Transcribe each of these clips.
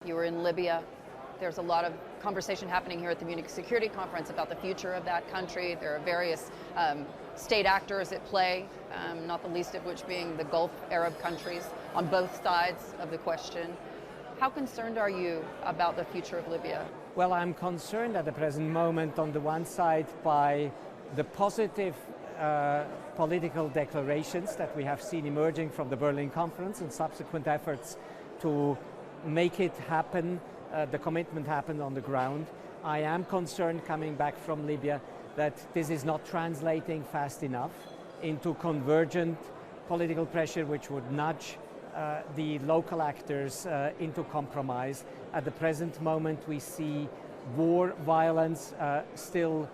You were in Libya. There's a lot of conversation happening here at the Munich Security Conference about the future of that country. There are various state actors at play, not the least of which being the Gulf Arab countries on both sides of the question. How concerned are you about the future of Libya? Well, I'm concerned at the present moment on the one side by the positive political declarations that we have seen emerging from the Berlin Conference and subsequent efforts to make it happen, the commitment happen on the ground. I am concerned coming back from Libya that this is not translating fast enough into convergent political pressure which would nudge the local actors into compromise. At the present moment we see war violence still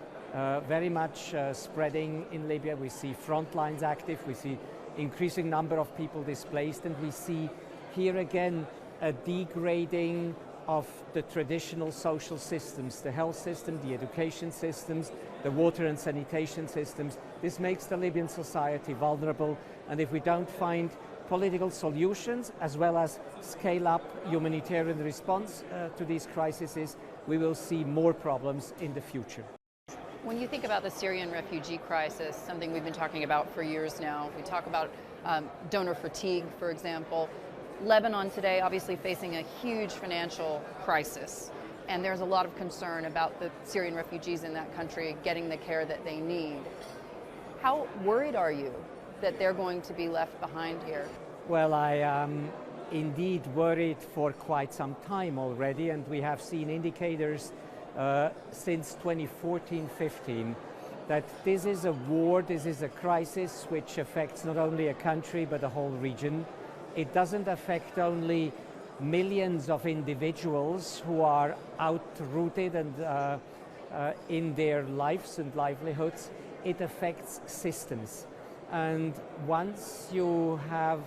very much spreading in Libya. We see front lines active, we see increasing number of people displaced, and we see here again a degrading of the traditional social systems, the health system, the education systems, the water and sanitation systems. This makes the Libyan society vulnerable, and if we don't find political solutions as well as scale up humanitarian response to these crises, we will see more problems in the future. When you think about the Syrian refugee crisis, something we've been talking about for years now, we talk about donor fatigue, for example. Lebanon today obviously facing a huge financial crisis, and there's a lot of concern about the Syrian refugees in that country getting the care that they need. How worried are you that they're going to be left behind here? Well, I am indeed worried for quite some time already, and we have seen indicators since 2014-15 that this is a war, this is a crisis which affects not only a country but a whole region. It doesn't affect only millions of individuals who are outrooted and in their lives and livelihoods. It affects systems. And once you have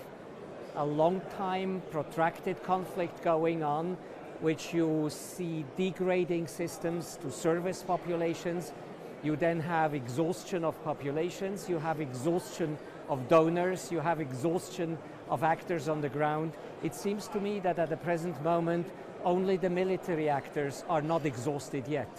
a long time protracted conflict going on, which you see degrading systems to service populations, you then have exhaustion of populations, you have exhaustion of donors, you have exhaustion of actors on the ground. It seems to me that at the present moment only the military actors are not exhausted yet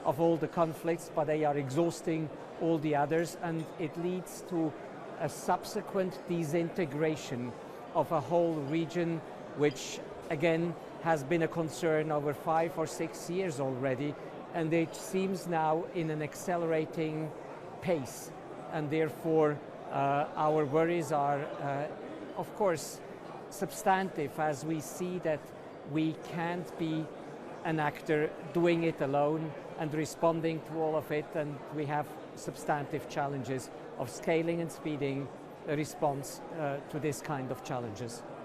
of all the conflicts, but they are exhausting all the others, and it leads to a subsequent disintegration of a whole region, which again has been a concern over 5 or 6 years already, and it seems now in an accelerating pace, and therefore our worries are of course substantive, as we see that we can't be an actor doing it alone and responding to all of it, and we have substantive challenges of scaling and speeding a response to this kind of challenges.